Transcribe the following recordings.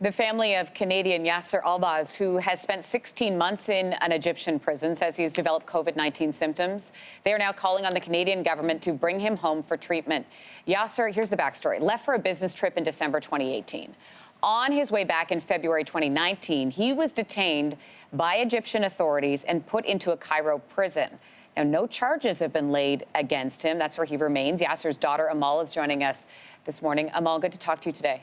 The family of Canadian Yasser Albaz, who has spent 16 months in an Egyptian prison, says he's developed COVID-19 symptoms. They are now calling on the Canadian government to bring him home for treatment. Yasser, here's the backstory, left for a business trip in December 2018. On his way back in February 2019, he was detained by Egyptian authorities and put into a Cairo prison. Now, no charges have been laid against him. That's where he remains. Yasser's daughter, Amal, is joining us this morning. Amal, good to talk to you today.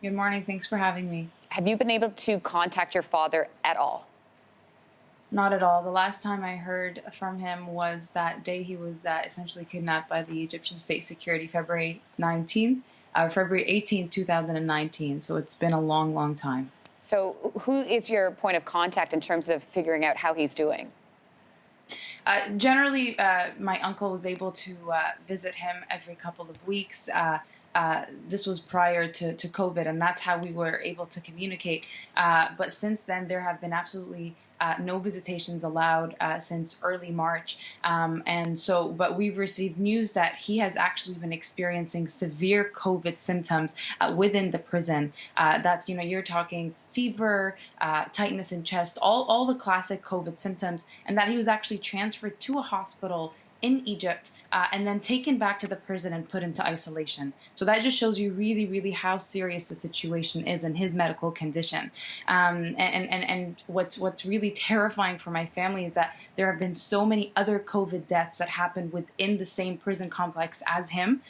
Good morning. Thanks for having me. Have you been able to contact your father at all? Not at all. The last time I heard from him was that day he was essentially kidnapped by the Egyptian state security, February 18, 2019. So it's been a long, long time. So who is your point of contact in terms of figuring out how he's doing? Generally, my uncle was able to visit him every couple of weeks. This was prior to COVID, and that's how we were able to communicate. But since then, there have been absolutely no visitations allowed since early March. But we've received news that he has actually been experiencing severe COVID symptoms within the prison. That's, you're talking fever, tightness in chest, all the classic COVID symptoms, and that he was actually transferred to a hospital in Egypt and then taken back to the prison and put into isolation. So that just shows you really, really how serious the situation is in his medical condition. And what's really terrifying for my family is that there have been so many other COVID deaths that happened within the same prison complex as him.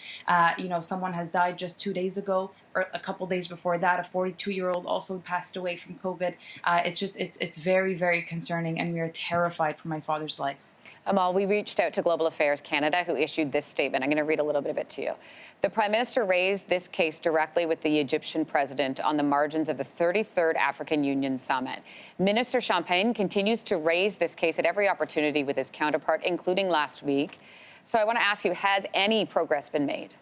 Someone has died just 2 days ago, or a couple days before that, a 42-year-old also passed away from COVID. It's very, very concerning, and we are terrified for my father's life. Amal, we reached out to Global Affairs Canada, who issued this statement. I'm going to read a little bit of it to you. The Prime Minister raised this case directly with the Egyptian president on the margins of the 33rd African Union Summit. Minister Champagne continues to raise this case at every opportunity with his counterpart, including last week. So I want to ask you, has any progress been made?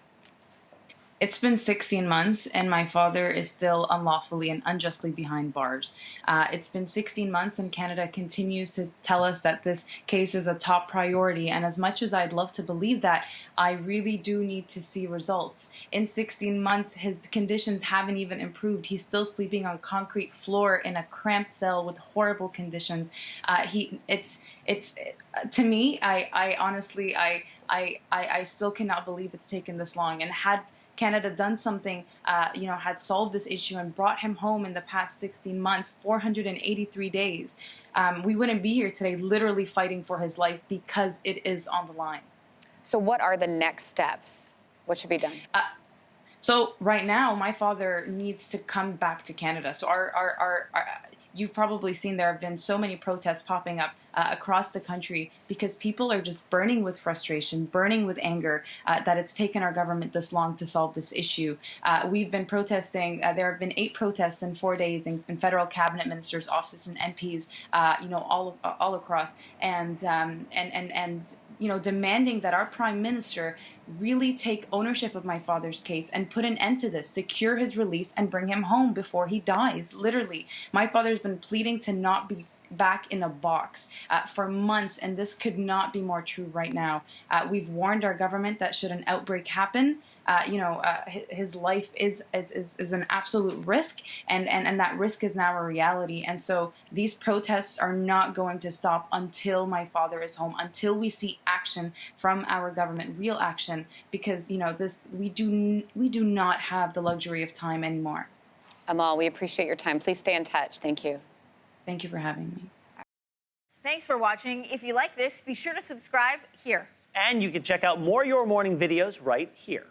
It's been 16 months, and my father is still unlawfully and unjustly behind bars. It's been 16 months, and Canada continues to tell us that this case is a top priority. And as much as I'd love to believe that, I really do need to see results. In 16 months, his conditions haven't even improved. He's still sleeping on concrete floor in a cramped cell with horrible conditions. To me, I honestly, I still cannot believe it's taken this long. And had Canada done something, had solved this issue and brought him home in the past 16 months, 483 days, we wouldn't be here today literally fighting for his life because it is on the line. So what are the next steps? What should be done? So right now, my father needs to come back to Canada. So you've probably seen there have been so many protests popping up across the country because people are just burning with frustration, burning with anger that it's taken our government this long to solve this issue. We've been protesting. There have been 8 protests in 4 days in federal cabinet ministers' offices and MPs, all across, and demanding that our prime minister really take ownership of my father's case and put an end to this, secure his release, and bring him home before he dies. Literally, my father's been pleading to not be back in a box for months, and this could not be more true right now. We've warned our government that should an outbreak happen, his life is an absolute risk, and that risk is now a reality. And so these protests are not going to stop until my father is home, until we see action from our government, real action, because we do not have the luxury of time anymore. Amal, we appreciate your time. Please stay in touch. Thank you. Thank you for having me. Thanks for watching. If you like this, be sure to subscribe here. And you can check out more Your Morning videos right here.